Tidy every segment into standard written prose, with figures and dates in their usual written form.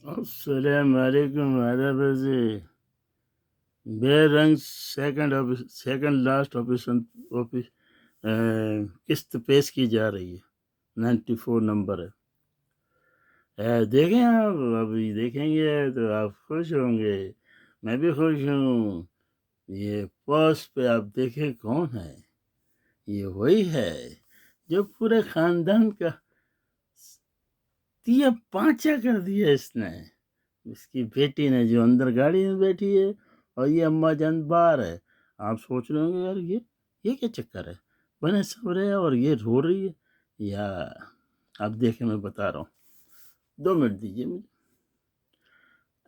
السلام علیکم آداب سے بے رنگ سیکنڈ لاسٹ آفس قسط پیش کی جا رہی ہے 94 نمبر ہے دیکھیں آپ ابھی دیکھیں گے تو آپ خوش ہوں گے، میں بھی خوش ہوں۔ یہ پوسٹ پہ آپ دیکھیں کون ہے، یہ وہی ہے جو پورے خاندان کا تیا پانچا کر دیا اس نے۔ اس کی بیٹی نے جو اندر گاڑی میں بیٹھی ہے اور یہ اماں جان باہر ہے۔ آپ سوچ رہے ہوں گے یار یہ کیا چکر ہے، بنے سب رہے اور یہ رو رہی ہے، یا آپ دیکھیں میں بتا رہا ہوں، 2 منٹ دیجیے مجھے۔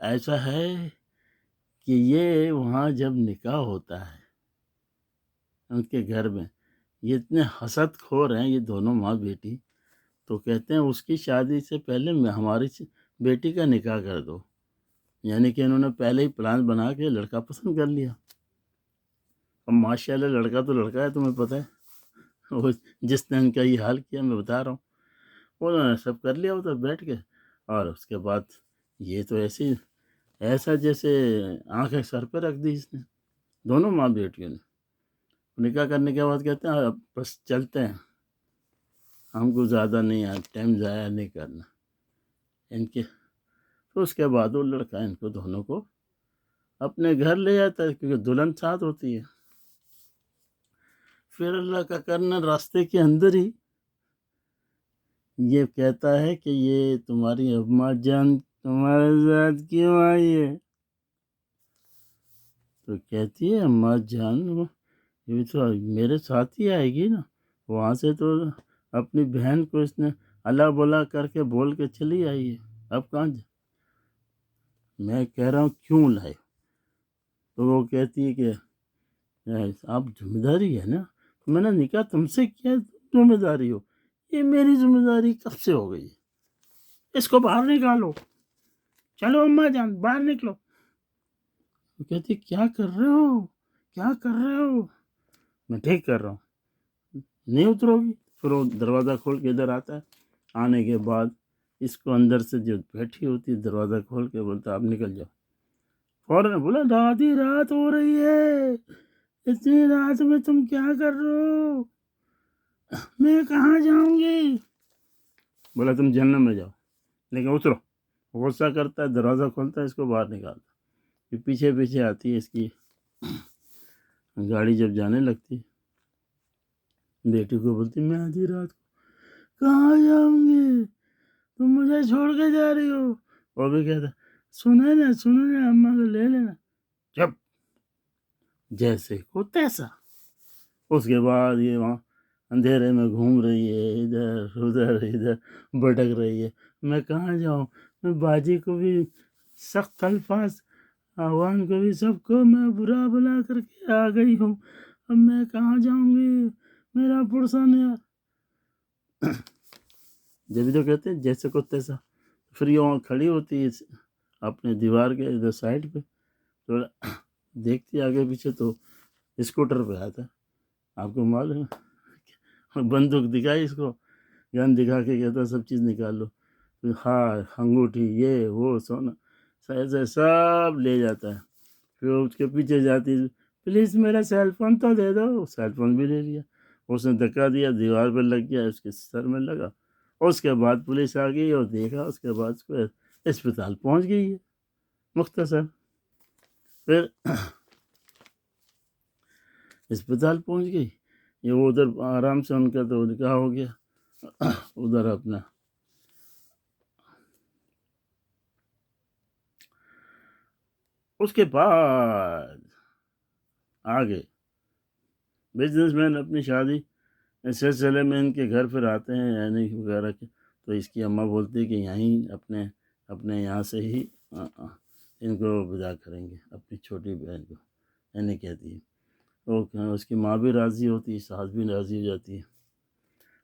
ایسا ہے کہ یہ وہاں جب نکاح ہوتا ہے ان کے گھر میں، یہ اتنے حسد خور ہیں یہ دونوں ماں بیٹی، تو کہتے ہیں اس کی شادی سے پہلے ہماری بیٹی کا نکاح کر دو، یعنی کہ انہوں نے پہلے ہی پلان بنا کے لڑکا پسند کر لیا۔ اب ماشاء اللہ لڑکا تو لڑکا ہے، تمہیں پتہ ہے وہ جس نے ان کا یہ حال کیا، میں بتا رہا ہوں، انہوں نے سب کر لیا ادھر بیٹھ کے، اور اس کے بعد یہ تو ایسا جیسے آنکھیں سر پہ رکھ دی اس نے، دونوں ماں بیٹیوں نے۔ نکاح کرنے کے بعد کہتے ہیں اب بس چلتے ہیں، ہم کو زیادہ نہیں ٹائم ضائع نہیں کرنا ان کے۔ تو اس کے بعد وہ لڑکا ان کو دونوں کو اپنے گھر لے جاتا ہے، کیونکہ دلہن ساتھ ہوتی ہے۔ پھر اللہ کا کرنا، راستے کے اندر ہی یہ کہتا ہے کہ یہ تمہاری اماں جان تمہارے ساتھ کیوں آئی ہے؟ تو کہتی ہے اماں جان یہ تو میرے ساتھ ہی آئے گی نا، وہاں سے تو اپنی بہن کو اس نے اللہ بلا کر کے بول کے چلی آئی ہے، اب کہاں میں کہہ رہا ہوں کیوں لائے؟ تو وہ کہتی ہے کہ آپ ذمہ داری ہے نا، میں نے نکاح تم سے کیا، تم ذمہ داری ہو، یہ میری ذمہ داری کب سے ہو گئی، اس کو باہر نکالو، چلو اماں جان باہر نکلو۔ وہ کہتی کیا کر رہے ہو، کیا کر رہے ہو؟ میں ٹھیک کر رہا ہوں، نہیں اترو گی؟ پھر وہ دروازہ کھول کے ادھر آتا ہے، آنے کے بعد اس کو اندر سے جو بیٹھی ہوتی ہے دروازہ کھول کے بولتا آپ نکل جاؤ۔ فوراً بولا دادی رات ہو رہی ہے، اتنی رات میں تم کیا کر رہے ہو، میں کہاں جاؤں گی؟ بولا تم جہنم میں جاؤ، لیکن اترو۔ غصہ کرتا ہے، دروازہ کھولتا ہے، اس کو باہر نکالتا ہے، پھر پیچھے پیچھے آتی ہے اس کی گاڑی، جب جانے لگتی بیٹی کو بولتی میں آدھی رات کو کہاں جاؤں گی، تم مجھے چھوڑ کے جا رہی ہو؟ وہ بھی کہتا سنے نا اماں کو لے لینا، چپ، جیسے کو تیسا۔ اس کے بعد یہ وہاں اندھیرے میں گھوم رہی ہے، ادھر بھٹک رہی ہے، میں کہاں جاؤں؟ میں باجی کو بھی سخت الفاظ، آوان کو بھی، سب کو میں برا بلا کر کے آ گئی ہوں، اب میں کہاں جاؤں گی، میرا پڑسا نیا۔ جبھی تو کہتے ہیں جیسے کو تیسا۔ پھر یہ وہاں کھڑی ہوتی ہے اپنے دیوار کے ادھر سائڈ پہ، تھوڑا دیکھتی آگے پیچھے، تو اسکوٹر پہ آتا ہے، آپ کو معلوم ہے، بندوق دکھائی اس کو، گن دکھا کے کہتا سب چیز نکال لو، ہار انگوٹھی یہ وہ سونا ایسے سب لے جاتا ہے۔ پھر اس کے پیچھے جاتی پلیز میرا سیل فون تو دے دو، سیل فون بھی لے لیا، اس نے دھکا دیا، دیوار پہ لگ گیا، اس کے سر میں لگا۔ اس کے بعد پولیس آ گئی اور دیکھا، اس کے بعد اس کو اسپتال پہنچ گئی ہے، مختصر۔ پھر اسپتال پہنچ گئی، یہ وہ ادھر آرام سے ان کا تو نکاح ہو گیا ادھر اپنا۔ اس کے بعد آگے بزنس مین اپنی شادی اس سلسلے میں ان کے گھر پھر آتے ہیں، یعنی وغیرہ کے، تو اس کی اماں بولتی ہے کہ یہیں اپنے یہاں سے ہی ان کو ودا کریں گے، اپنی چھوٹی بہن کو، یعنی کہتی ہے۔ اس کی ماں بھی راضی ہوتی ہے، ساس بھی راضی ہو جاتی ہے،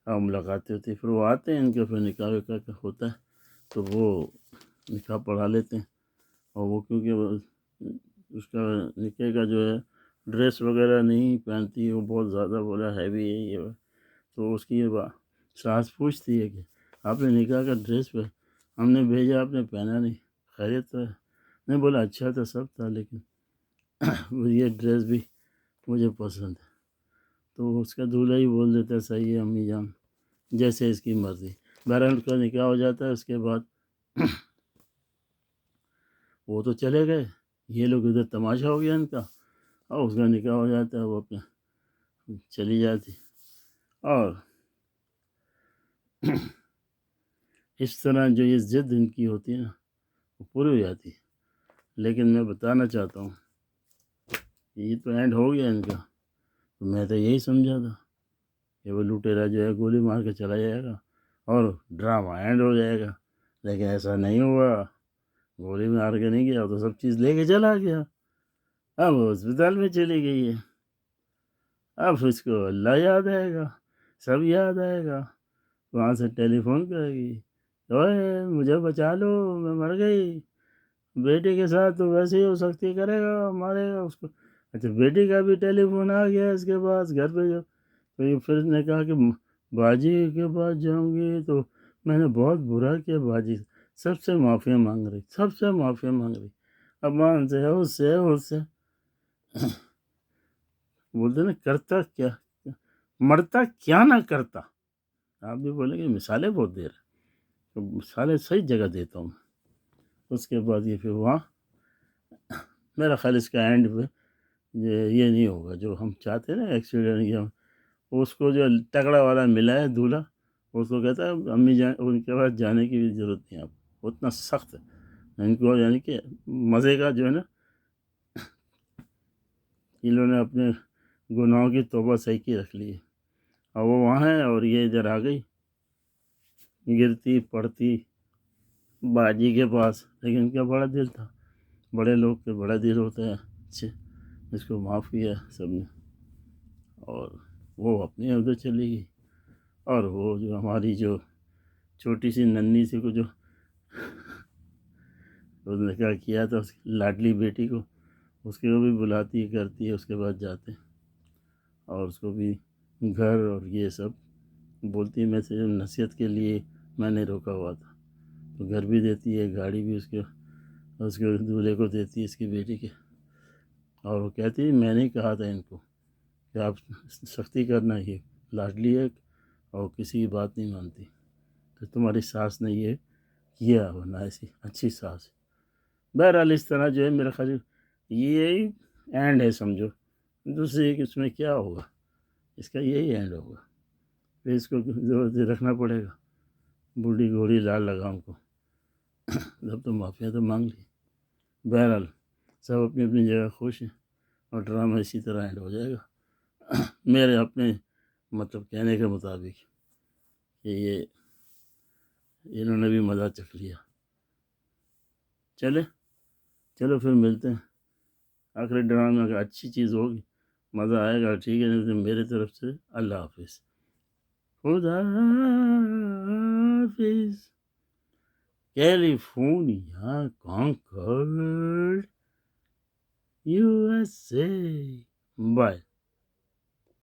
اور ملاقاتیں ہوتی ہے، پھر وہ آتے ہیں، ان کے پھر نکاح وکاح ہوتا ہے، تو وہ نکاح پڑھا لیتے ہیں۔ اور وہ کیونکہ اس کا نکاح کا جو ہے ڈریس وغیرہ نہیں پہنتی، وہ بہت زیادہ بولا ہیوی ہے یہ، تو اس کی ساس پوچھتی ہے کہ آپ نے نکاح کا ڈریس پہ ہم نے بھیجا، آپ نے پہنا نہیں، خیریت تو ہے؟ نہیں بولا اچھا تھا سب تھا، لیکن یہ ڈریس بھی مجھے پسند ہے۔ تو اس کا دولہا ہی بول دیتا ہے صحیح ہے امی جان، جیسے اس کی مرضی۔ بہرحال کا نکاح ہو جاتا ہے، اس کے بعد وہ تو چلے گئے، یہ لوگ ادھر تماشا ہو گیا ان کا، اور اس کا نکاح ہو جاتا ہے، وہ اپنے چلی جاتی، اور اس طرح جو یہ ضد ان کی ہوتی ہے نا وہ پوری ہو جاتی ہے۔ لیکن میں بتانا چاہتا ہوں یہ تو اینڈ ہو گیا ان کا، تو میں تو یہی سمجھا تھا کہ وہ لٹیرا جو ہے گولی مار کے چلا جائے گا اور ڈرامہ اینڈ ہو جائے گا، لیکن ایسا نہیں ہوا۔ گولی مار کے نہیں گیا، تو سب چیز لے کے چلا گیا۔ اب وہ ہسپتال میں چلی گئی ہے، اب اس کو اللہ یاد آئے گا، سب یاد آئے گا، وہاں سے ٹیلی فون کرے گی، اوے مجھے بچا لو میں مر گئی۔ بیٹے کے ساتھ تو ویسے ہی ہو سکتی کرے گا، مارے گا اس کو۔ اچھا بیٹی کا بھی ٹیلی فون آ گیا اس کے پاس گھر پہ، جو تو یہ پھر نے کہا کہ باجی کے پاس جاؤں گی تو میں نے بہت برا کیا باجی، سب سے معافی مانگ رہی، سب سے معافی مانگ رہی، امان سے، اس سے بولتے نا کرتا کیا، مرتا کیا نہ کرتا۔ آپ بھی بولیں گے مثالیں بہت دے رہے، تو مثالیں صحیح جگہ دیتا ہوں۔ اس کے بعد یہ پھر وہاں میرا خیال اس کا اینڈ پہ یہ نہیں ہوگا جو ہم چاہتے ہیں نا، ایکسیڈنٹ یا اس کو جو تگڑا والا ملا ہے دولہا، اس کو کہتا ہے امی جان ان کے پاس جانے کی بھی ضرورت نہیں، آپ اتنا سخت ہے ان کو، یعنی کہ مزے کا جو ہے نا، انہوں نے اپنے گناہوں کی توبہ صحیح کی رکھ لی ہے، اور وہ وہاں ہے اور یہ ادھر آ گئی گرتی پڑتی باجی کے پاس۔ لیکن ان کا بڑا دل تھا، بڑے لوگ کے بڑا دل ہوتا ہے، اچھے، اس کو معاف کیا سب نے، اور وہ اپنے ادھر چلی گئی۔ اور وہ جو ہماری جو چھوٹی سی ننھی سی کو جو اس نے کیا کیا تھا، اس کی لاڈلی بیٹی کو، اس کو بھی بلاتی کرتی ہے، اس کے بعد جاتے ہیں، اور اس کو بھی گھر اور یہ سب بولتی، میں صرف نصیحت کے لیے میں نے روکا ہوا تھا، تو گھر بھی دیتی ہے، گاڑی بھی اس کے دولہے کو دیتی ہے، اس کی بیٹی کے، اور وہ کہتی ہے میں نے کہا تھا ان کو کہ آپ سختی کرنا، یہ لاڈلی ہے اور کسی کی بات نہیں مانتی، تو تمہاری ساس نے یہ کیا، ورنہ ایسی اچھی ساس۔ بہرحال اس طرح جو ہے میرا خیال یہی اینڈ ہے سمجھو، دوسری اس میں کیا ہوگا، اس کا یہی اینڈ ہوگا، پھر اس کو ضرورت رکھنا پڑے گا، بوڑھی گھوڑی لال لگام کو، جب تو معافیا تو مانگ لی۔ بہرحال سب اپنی اپنی جگہ خوش ہیں، اور ڈرامہ اسی طرح اینڈ ہو جائے گا میرے اپنے مطلب کہنے کے مطابق، کہ یہ انہوں نے بھی مزہ چکھ لیا۔ چلو پھر ملتے ہیں، آخری ڈرامے میں اگر اچھی چیز ہوگی مزہ آئے گا ٹھیک ہے، نہیں تو میرے طرف سے اللہ حافظ، خدا حافظ۔ California Concord USA، bye.